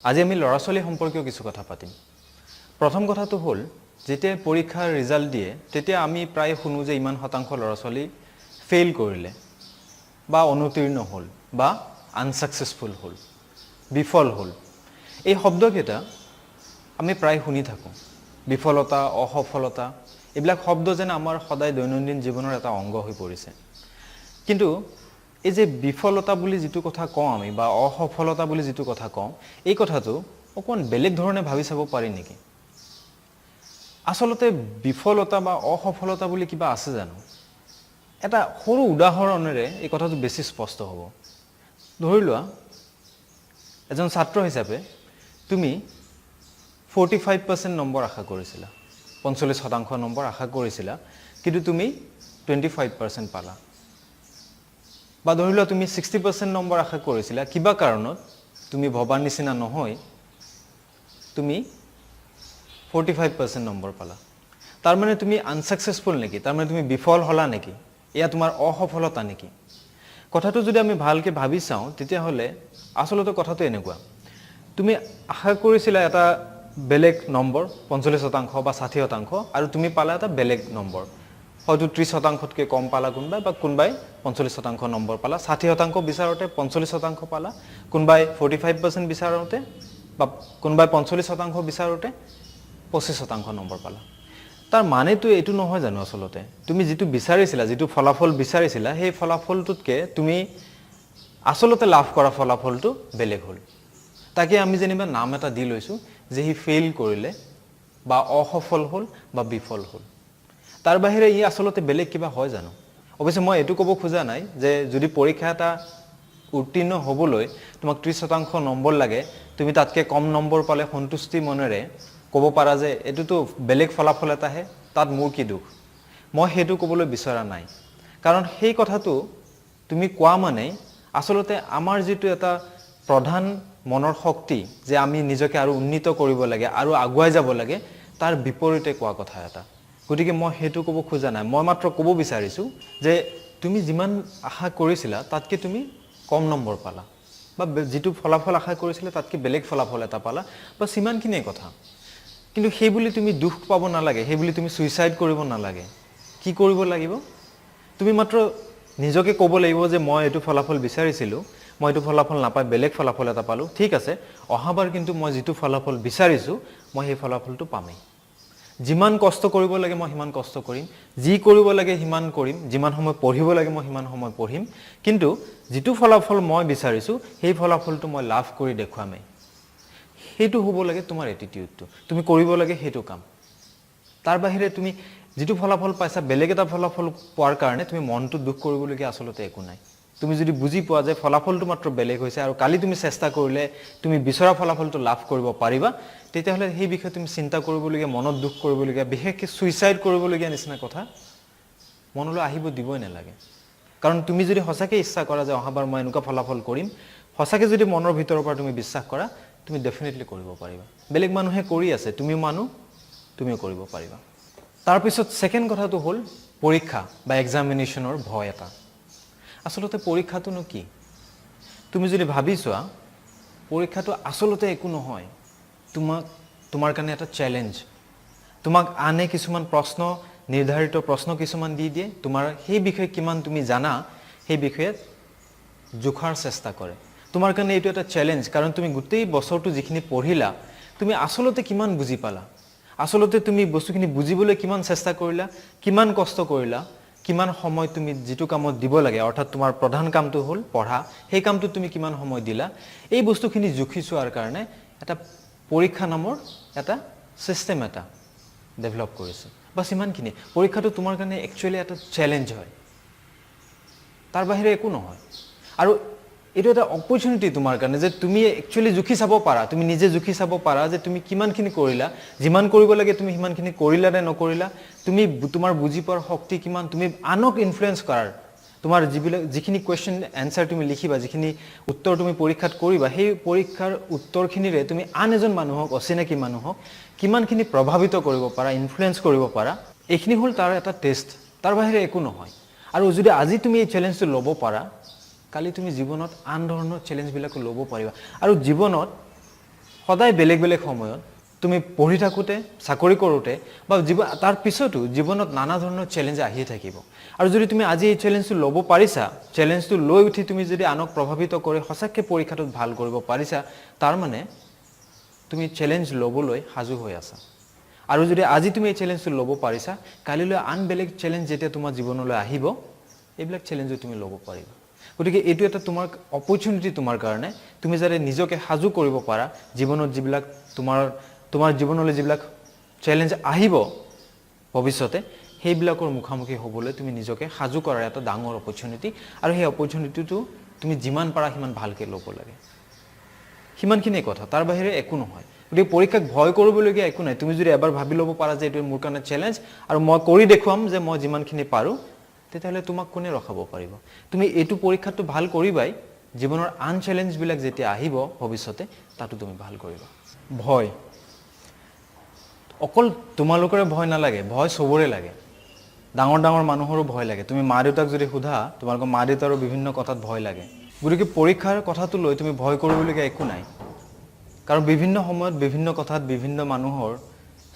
আজি আমি ল'ৰা-ছোৱালী সম্পৰ্কীয় কিছু কথা পাতিম। প্ৰথম কথাটো হ'ল যেতিয়া পৰীক্ষাৰ ৰিজাল্ট দিয়ে তেতিয়া আমি প্ৰায় শুনো যে ইমান শতাংশ ল'ৰা-ছোৱালী ফেইল কৰিলে বা অনুত্তীৰ্ণ হ'ল বা আনসাকসেসফুল হ'ল, বিফল হ'ল। এই শব্দকেইটা আমি প্ৰায় শুনি থাকোঁ। বিফলতা, অসফলতা এইবিলাক শব্দ যেন আমাৰ সদায় দৈনন্দিন জীৱনৰ এটা অংগ হৈ পৰিছে। কিন্তু এই যে বিফলতা বুলি যিটো কথা কওঁ আমি বা অসফলতা বুলি যিটো কথা কওঁ, এই কথাটো অকণ বেলেগ ধৰণে ভাবি চাব পাৰি নেকি? আচলতে বিফলতা বা অসফলতা বুলি কিবা আছে জানো? এটা সৰু উদাহৰণেৰে এই কথাটো বেছি স্পষ্ট হ'ব। ধৰি লোৱা এজন ছাত্ৰ হিচাপে তুমি 45% নম্বৰ আশা কৰিছিলা, 45% নম্বৰ আশা কৰিছিলা, কিন্তু তুমি 25% পালা। বা ধৰি লোৱা তুমি 60% নম্বৰ আশা কৰিছিলা, কিবা কাৰণত তুমি ভবাৰ নিচিনা নহয়, তুমি 45% নম্বৰ পালা। তাৰ মানে তুমি আনসাকসেসফুল নেকি? তাৰ মানে তুমি বিফল হলা নেকি? এয়া তোমাৰ অসফলতা নেকি? কথাটো যদি আমি ভালকে ভাবি চাওঁ তেতিয়াহ'লে আচলতে কথাটো এনেকুৱা, তুমি আশা কৰিছিলা এটা বেলেগ নম্বৰ 45% বা 60% আৰু তুমি পালা এটা বেলেগ নম্বৰ, হয়তো 30%তকৈ কম পালা কোনোবাই বা কোনোবাই 45% নম্বৰ পালা, 60% বিচাৰোতে 45% পালা, কোনোবাই 45% বিচাৰোতে বা কোনোবাই 45% বিচাৰোতে 25% নম্বৰ পালা। তাৰ মানেতো এইটো নহয় জানো আচলতে তুমি যিটো বিচাৰিছিলা, যিটো ফলাফল বিচাৰিছিলা, সেই ফলাফলটোতকৈ তুমি আচলতে লাভ কৰা ফলাফলটো বেলেগ হ'ল। তাকে আমি যেনিবা নাম এটা দি লৈছোঁ যে সি ফেইল কৰিলে বা অসফল হ'ল বা বিফল হ'ল। তাৰ বাহিৰে ই আচলতে বেলেগ কিবা হয় জানো? অৱশ্যে মই এইটো ক'ব খোজা নাই যে যদি পৰীক্ষা এটা উত্তীৰ্ণ হ'বলৈ তোমাক 30% নম্বৰ লাগে, তুমি তাতকৈ কম নম্বৰ পালে সন্তুষ্টি মনেৰে ক'ব পাৰা যে এইটোতো বেলেগ ফলাফল এটাহে, তাত মোৰ কি দুখ। মই সেইটো ক'বলৈ বিচৰা নাই, কাৰণ সেই কথাটো তুমি কোৱা মানে আচলতে আমাৰ যিটো এটা প্ৰধান মনৰ শক্তি যে আমি নিজকে আৰু উন্নীত কৰিব লাগে আৰু আগুৱাই যাব লাগে, তাৰ বিপৰীতে কোৱা কথা এটা। গতিকে মই সেইটো ক'ব খোজা নাই, মই মাত্ৰ ক'ব বিচাৰিছোঁ যে তুমি যিমান আশা কৰিছিলা তাতকৈ তুমি কম নম্বৰ পালা বা যিটো ফলাফল আশা কৰিছিলা তাতকৈ বেলেগ ফলাফল এটা পালা, বা সিমানখিনিয়ে কথা। কিন্তু সেই বুলি তুমি দুখ পাব নালাগে, সেই বুলি তুমি সুইচাইড কৰিব নালাগে। কি কৰিব লাগিব? তুমি মাত্ৰ নিজকে ক'ব লাগিব যে মই এইটো ফলাফল বিচাৰিছিলোঁ, মই এইটো ফলাফল নাপাই বেলেগ ফলাফল এটা পালোঁ, ঠিক আছে, অহাবাৰ কিন্তু মই যিটো ফলাফল বিচাৰিছোঁ মই সেই ফলাফলটো পামেই। যিমান কষ্ট কৰিব লাগে মই সিমান কষ্ট কৰিম, যি কৰিব লাগে সিমান কৰিম, যিমান সময় পঢ়িব লাগে মই সিমান সময় পঢ়িম, কিন্তু যিটো ফলাফল মই বিচাৰিছোঁ সেই ফলাফলটো মই লাভ কৰি দেখুৱামেই। সেইটো হ'ব লাগে তোমাৰ এটিটিউডটো, তুমি কৰিব লাগে সেইটো কাম। তাৰ বাহিৰে তুমি যিটো ফলাফল পাইছা বেলেগ এটা ফলাফল পোৱাৰ কাৰণে তুমি মনটো দুখ কৰিবলগীয়া আচলতে একো নাই। তুমি যদি বুজি পোৱা যে ফলাফলটো মাত্ৰ বেলেগ হৈছে আৰু কালি তুমি চেষ্টা কৰিলে তুমি বিচৰা ফলাফলটো লাভ কৰিব পাৰিবা, তেতিয়াহ'লে সেই বিষয়ে তুমি চিন্তা কৰিবলগীয়া, মনত দুখ কৰিবলগীয়া, বিশেষকৈ সুইচাইড কৰিবলগীয়া নিচিনা কথা মনলৈ আহিব দিবই নালাগে। কাৰণ তুমি যদি সঁচাকৈ ইচ্ছা কৰা যে অহাবাৰ মই এনেকুৱা ফলাফল কৰিম, সঁচাকৈ যদি মনৰ ভিতৰৰ পৰা তুমি বিশ্বাস কৰা, তুমি ডেফিনেটলি কৰিব পাৰিবা। বেলেগ মানুহে কৰি আছে, তুমিও তুমিও কৰিব পাৰিবা। তাৰপিছত ছেকেণ্ড কথাটো হ'ল পৰীক্ষা বা এক্সামিনেশ্যনৰ ভয় এটা। আচলতে পৰীক্ষাটোনো কি? তুমি যদি ভাবি চোৱা, পৰীক্ষাটো আচলতে একো নহয়, তোমাৰ কাৰণে এটা চেলেঞ্জ। তোমাক আনে কিছুমান প্ৰশ্ন, নিৰ্ধাৰিত প্ৰশ্ন কিছুমান দি দিয়ে, তোমাৰ সেই বিষয়ে কিমান তুমি জানা সেই বিষয়ে জোখাৰ চেষ্টা কৰে। তোমাৰ কাৰণে এইটো এটা চেলেঞ্জ, কাৰণ তুমি গোটেই বছৰটো যিখিনি পঢ়িলা তুমি আচলতে কিমান বুজি পালা, আচলতে তুমি বস্তুখিনি বুজিবলৈ কিমান চেষ্টা কৰিলা, কিমান কষ্ট কৰিলা, কিমান সময় তুমি যিটো কামত দিব লাগে, অৰ্থাৎ তোমাৰ প্ৰধান কামটো হ'ল পঢ়া, সেই কামটো তুমি কিমান সময় দিলা, এই বস্তুখিনি জুখি চোৱাৰ কাৰণে এটা পৰীক্ষা নামৰ এটা ছিষ্টেম এটা ডেভেলপ কৰিছে। বাছ ইমানখিনি। পৰীক্ষাটো তোমাৰ কাৰণে একচুৱেলি এটা চেলেঞ্জ হয়, তাৰ বাহিৰে একো নহয়। আৰু এইটো এটা অপৰচুনিটি তোমাৰ কাৰণে যে তুমি একচুৱেলি জুখি চাব পাৰা, তুমি নিজে জুখি চাব পাৰা যে তুমি কিমানখিনি কৰিলা, যিমান কৰিব লাগে তুমি সিমানখিনি কৰিলা নে নকৰিলা, তুমি তোমাৰ বুজি পোৱাৰ শক্তি কিমান, তুমি আনক ইনফ্লুৱেঞ্চ কৰাৰ, তোমাৰ যিখিনি কুৱেশ্যন এনচাৰ তুমি লিখিবা, যিখিনি উত্তৰ তুমি পৰীক্ষাত কৰিবা, সেই পৰীক্ষাৰ উত্তৰখিনিৰে তুমি আন এজন মানুহক, অচিনাকি মানুহক কিমানখিনি প্ৰভাৱিত কৰিব পাৰা, ইনফ্লুৱেঞ্চ কৰিব পাৰা, এইখিনি হ'ল তাৰ এটা টেষ্ট, তাৰ বাহিৰে একো নহয়। আৰু যদি আজি তুমি এই চেলেঞ্জটো ল'ব পাৰা, কালি তুমি জীৱনত আন ধৰণৰ চেলেঞ্জবিলাকো ল'ব পাৰিবা। আৰু জীৱনত সদায় বেলেগ বেলেগ সময়ত তুমি পঢ়ি থাকোঁতে চাকৰি কৰোঁতে বা তাৰ পিছতো জীৱনত নানা ধৰণৰ চেলেঞ্জ আহিয়ে থাকিব আৰু যদি তুমি আজি এই চেলেঞ্জটো ল'ব পাৰিছা চেলেঞ্জটো লৈ উঠি তুমি যদি আনক প্ৰভাৱিত কৰি সঁচাকৈ পৰীক্ষাটোত ভাল কৰিব পাৰিছা তাৰ মানে তুমি চেলেঞ্জ ল'বলৈ সাজু হৈ আছা আৰু যদি আজি তুমি এই চেলেঞ্জটো ল'ব পাৰিছা কালিলৈ আন বেলেগ চেলেঞ্জ যেতিয়া তোমাৰ জীৱনলৈ আহিব এইবিলাক চেলেঞ্জো তুমি ল'ব পাৰিবা গতিকে এইটো এটা তোমাৰ অপৰচুনিটি তোমাৰ কাৰণে তুমি যাতে নিজকে সাজু কৰিব পাৰা জীৱনত যিবিলাক তোমাৰ জীৱনলৈ যিবিলাক চেলেঞ্জ আহিব ভৱিষ্যতে সেইবিলাকৰ মুখামুখি হ'বলৈ তুমি নিজকে সাজু কৰাৰ এটা ডাঙৰ অপৰচুনিটি আৰু সেই অপৰচুনিটিটো তুমি যিমান পাৰা সিমান ভালকৈ ল'ব লাগে সিমানখিনিয়ে কথা তাৰ বাহিৰে একো নহয় গতিকে পৰীক্ষাক ভয় কৰিবলগীয়া একো নাই তুমি যদি এবাৰ ভাবি ল'ব পাৰা যে এইটো মোৰ কাৰণে চেলেঞ্জ আৰু মই কৰি দেখুৱাম যে মই যিমানখিনি পাৰোঁ তেতিয়াহ'লে তোমাক কোনে ৰখাব পাৰিব তুমি এইটো পৰীক্ষাটো ভাল কৰিবাই জীৱনৰ আন চেলেঞ্জবিলাক যেতিয়া আহিব ভৱিষ্যতে তাতো তুমি ভাল কৰিবা ভয় অকল তোমালোকৰে ভয় নালাগে ভয় চবৰে লাগে ডাঙৰ ডাঙৰ মানুহৰো ভয় লাগে তুমি মা দেউতাক যদি সোধা তোমালোকৰ মা দেউতাৰো বিভিন্ন কথাত ভয় লাগে গতিকে পৰীক্ষাৰ কথাটো লৈ তুমি ভয় কৰিবলগীয়া একো নাই কাৰণ বিভিন্ন সময়ত বিভিন্ন কথাত বিভিন্ন মানুহৰ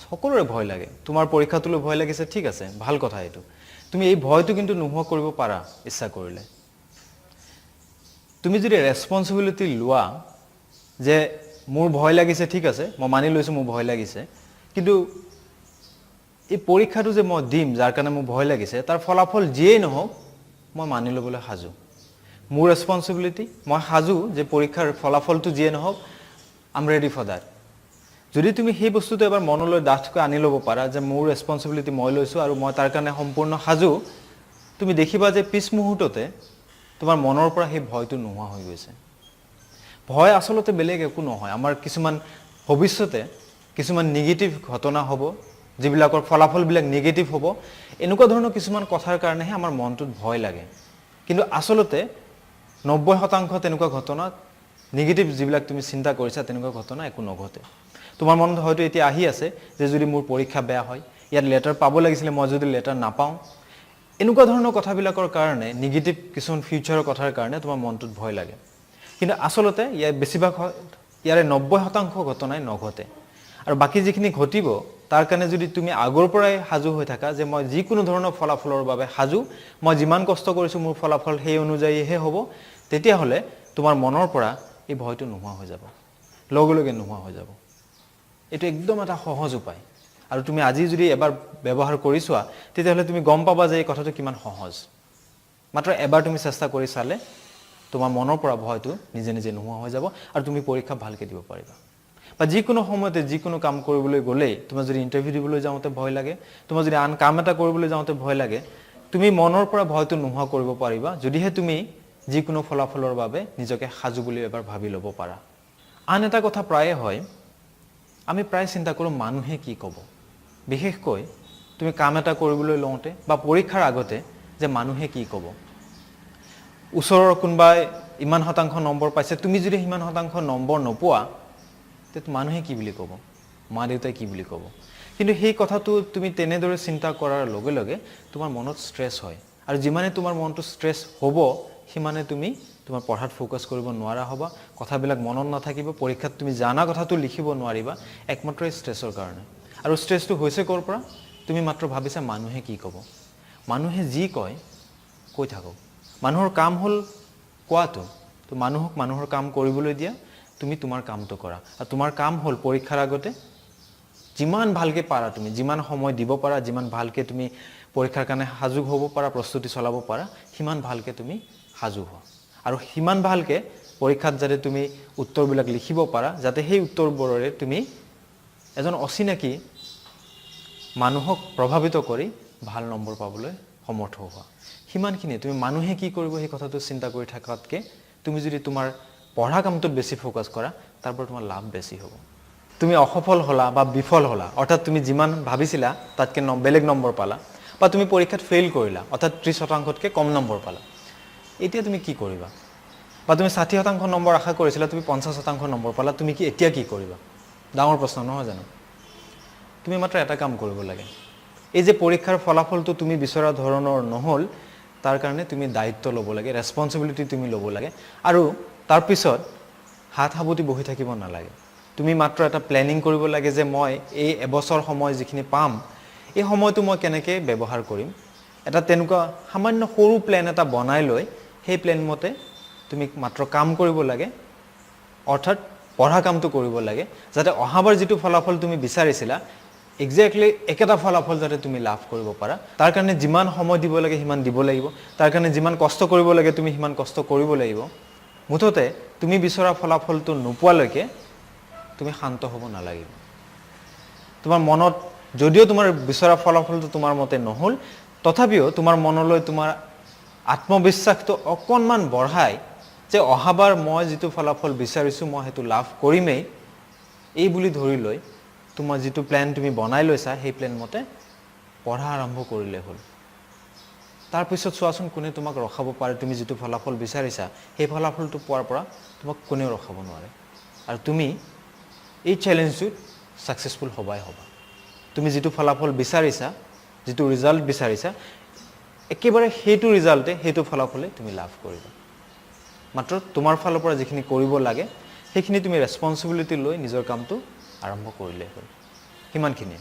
সকলোৰে ভয় লাগে তোমাৰ পৰীক্ষাটোলৈ ভয় লাগিছে ঠিক আছে ভাল কথা এইটো তুমি এই ভয়টো কিন্তু নোহোৱা কৰিব পাৰা ইচ্ছা কৰিলে তুমি যদি ৰেছপন্সিবিলিটি লোৱা যে মোৰ ভয় লাগিছে ঠিক আছে মই মানি লৈছোঁ মোৰ ভয় লাগিছে কিন্তু এই পৰীক্ষাটো যে মই দিম যাৰ কাৰণে মোৰ ভয় লাগিছে তাৰ ফলাফল যিয়েই নহওক মই মানি ল'বলৈ সাজু মোৰ ৰেছপন্সিবিলিটি মই সাজু যে পৰীক্ষাৰ ফলাফলটো যিয়ে নহওক I am ready for that যদি তুমি সেই বস্তুটো এবাৰ মনলৈ ডাঠকৈ আনি ল'ব পাৰা যে মোৰ ৰেছপন্সিবিলিটি মই লৈছোঁ আৰু মই তাৰ কাৰণে সম্পূৰ্ণ সাজু তুমি দেখিবা যে পিছ মুহূৰ্ততে তোমাৰ মনৰ পৰা সেই ভয়টো নোহোৱা হৈ গৈছে ভয় আচলতে বেলেগ একো নহয় আমাৰ কিছুমান ভৱিষ্যতে কিছুমান নিগেটিভ ঘটনা হ'ব যিবিলাকৰ ফলাফলবিলাক নিগেটিভ হ'ব এনেকুৱা ধৰণৰ কিছুমান কথাৰ কাৰণেহে আমাৰ মনটোত ভয় লাগে কিন্তু আচলতে 90% তেনেকুৱা ঘটনা নিগেটিভ যিবিলাক তুমি চিন্তা কৰিছা তেনেকুৱা ঘটনা একো নঘটে তোমাৰ মনত হয়তো এতিয়া আহি আছে যে যদি মোৰ পৰীক্ষা বেয়া হয় ইয়াত লেটাৰ পাব লাগিছিলে মই যদি লেটাৰ নাপাওঁ এনেকুৱা ধৰণৰ কথাবিলাকৰ কাৰণে নিগেটিভ কিছুমান ফিউচাৰৰ কথাৰ কাৰণে তোমাৰ মনটোত ভয় লাগে কিন্তু আচলতে ইয়াৰ বেছিভাগ ইয়াৰে 90% ঘটনাই নঘটে আৰু বাকী যিখিনি ঘটিব তাৰ কাৰণে যদি তুমি আগৰ পৰাই সাজু হৈ থাকা যে মই যিকোনো ধৰণৰ ফলাফলৰ বাবে সাজু মই যিমান কষ্ট কৰিছোঁ মোৰ ফলাফল সেই অনুযায়ীহে হ'ব তেতিয়াহ'লে তোমাৰ মনৰ পৰা এই ভয়টো নোহোৱা হৈ যাব লগে লগে নোহোৱা হৈ যাব এইটো একদম এটা সহজ উপায় আৰু তুমি আজি যদি এবাৰ ব্যৱহাৰ কৰি চোৱা তেতিয়াহ'লে তুমি গম পাবা যে এই কথাটো কিমান সহজ মাত্ৰ এবাৰ তুমি চেষ্টা কৰি চালে তোমাৰ মনৰ পৰা ভয়টো নিজে নিজে নোহোৱা হৈ যাব আৰু তুমি পৰীক্ষা ভালকৈ দিব পাৰিবা বা যিকোনো সময়তে যিকোনো কাম কৰিবলৈ গ'লেই তোমাৰ যদি ইণ্টাৰভিউ দিবলৈ যাওঁতে ভয় লাগে তোমাৰ যদি আন কাম এটা কৰিবলৈ যাওঁতে ভয় লাগে তুমি মনৰ পৰা ভয়টো নোহোৱা কৰিব পাৰিবা যদিহে তুমি যিকোনো ফলাফলৰ বাবে নিজকে সাজু বুলি এবাৰ ভাবি ল'ব পাৰা আন এটা কথা প্ৰায়ে হয় আমি প্ৰায় চিন্তা কৰোঁ মানুহে কি ক'ব বিশেষকৈ তুমি কাম এটা কৰিবলৈ লওঁতে বা পৰীক্ষাৰ আগতে যে মানুহে কি ক'ব ওচৰৰ কোনোবাই ইমান শতাংশ নম্বৰ পাইছে তুমি যদি সিমান শতাংশ নম্বৰ নোপোৱা তেতিয়া মানুহে কি বুলি ক'ব মা দেউতাই কি বুলি ক'ব কিন্তু সেই কথাটো তুমি তেনেদৰে চিন্তা কৰাৰ লগে লগে তোমাৰ মনত ষ্ট্ৰেছ হয় আৰু যিমানে তোমাৰ মনটো ষ্ট্ৰেছ হ'ব সিমানে তুমি তোমাৰ পঢ়াত ফ'কাছ কৰিব নোৱাৰা হ'বা কথাবিলাক মনত নাথাকিব পৰীক্ষাত তুমি জানা কথাটো লিখিব নোৱাৰিবা একমাত্ৰ ষ্ট্ৰেছৰ কাৰণে আৰু ষ্ট্ৰেছটো হৈছে ক'ৰ পৰা তুমি মাত্ৰ ভাবিছা মানুহে কি ক'ব মানুহে যি কয় কৈ থাকক মানুহৰ কাম হ'ল কোৱাটো তো মানুহক মানুহৰ কাম কৰিবলৈ দিয়া তুমি তোমাৰ কামটো কৰা আৰু তোমাৰ কাম হ'ল পৰীক্ষাৰ আগতে যিমান ভালকৈ পাৰা তুমি যিমান সময় দিব পাৰা যিমান ভালকৈ তুমি পৰীক্ষাৰ কাৰণে সাজু হ'ব পাৰা প্ৰস্তুতি চলাব পাৰা সিমান ভালকৈ তুমি সাজু হোৱা আৰু সিমান ভালকৈ পৰীক্ষাত যাতে তুমি উত্তৰবিলাক লিখিব পাৰা যাতে সেই উত্তৰবোৰৰে তুমি এজন অচিনাকি মানুহক প্ৰভাৱিত কৰি ভাল নম্বৰ পাবলৈ সমৰ্থ হোৱা সিমানখিনি তুমি মানুহে কি কৰিব সেই কথাটো চিন্তা কৰি থকাতকৈ তুমি যদি তোমাৰ পঢ়া কামটোত বেছি ফ'কাছ কৰা তাৰ পৰা তোমাৰ লাভ বেছি হ'ব তুমি অসফল হ'লা বা বিফল হ'লা অৰ্থাৎ তুমি যিমান ভাবিছিলা তাতকৈ বেলেগ নম্বৰ পালা বা তুমি পৰীক্ষাত ফেইল কৰিলা অৰ্থাৎ 30%তকৈ কম নম্বৰ পালা এতিয়া তুমি কি কৰিবা বা তুমি 60% নম্বৰ আশা কৰিছিলা তুমি 50% নম্বৰ পালা তুমি কি এতিয়া কি কৰিবা ডাঙৰ প্ৰশ্ন নহয় জানো তুমি মাত্ৰ এটা কাম কৰিব লাগে এই যে পৰীক্ষাৰ ফলাফলটো তুমি বিচৰা ধৰণৰ নহ'ল তাৰ কাৰণে তুমি দায়িত্ব ল'ব লাগে ৰেছপন্সিবিলিটি তুমি ল'ব লাগে আৰু তাৰ পিছত হাত সাবতি বহি থাকিব নালাগে তুমি মাত্ৰ এটা প্লেনিং কৰিব লাগে যে মই এই এবছৰ সময় যিখিনি পাম এই সময়টো মই কেনেকৈ ব্যৱহাৰ কৰিম এটা তেনেকুৱা সামান্য সৰু প্লেন এটা বনাই লৈ সেই প্লেন মতে তুমি মাত্ৰ কাম কৰিব লাগে অৰ্থাৎ পঢ়া কামটো কৰিব লাগে যাতে অহাবাৰ যিটো ফলাফল তুমি বিচাৰিছিলা এক্স্যাক্টলি একেটা ফলাফল যাতে তুমি লাভ কৰিব পাৰা তাৰ কাৰণে যিমান সময় দিব লাগে সিমান দিব লাগিব তাৰ কাৰণে যিমান কষ্ট কৰিব লাগে তুমি সিমান কষ্ট কৰিব লাগিব মুঠতে তুমি বিচৰা ফলাফলটো নোপোৱালৈকে তুমি শান্ত হ'ব নালাগিব তোমাৰ মনত যদিও তোমাৰ বিচৰা ফলাফলটো তোমাৰ মতে নহল তথাপিও তোমাৰ মনলৈ তোমাৰ আত্মবিশ্বাসটো অকণমান বঢ়াই যে অহাবাৰ মই যিটো ফলাফল বিচাৰিছো মই হেতু লাভ কৰিমেই এই বুলি ধৰি লৈ তোমাৰ যিটো প্ল্যান তুমি বনাই লৈছা সেই প্ল্যান মতে পঢ়া আৰম্ভ কৰিলে হ'ল তাৰ পিছত চোৱাচোন কোনে তোমাক ৰখাব পাৰে তুমি যিটো ফলাফল বিচাৰিছা সেই ফলাফলটো পোৱাৰ পৰা তোমাক কোনেও ৰখাব নোৱাৰে আৰু তুমি এই চ্যালেঞ্জটোত সাকসেসফুল হবাই হবা তুমি যিটো ফলাফল বিচাৰিছা যিটো ৰিজাল্ট বিচাৰিছা একেবাৰে সেইটো ৰিজাল্টে সেইটো ফলাফলে তুমি লাভ কৰিবা মাত্ৰ তোমাৰ ফালৰ পৰা যিখিনি কৰিব লাগে সেইখিনি তুমি ৰেসপন্সিবিলিটি লৈ নিজৰ কামটো আৰম্ভ কৰিলে হ'ল কিমানখিনি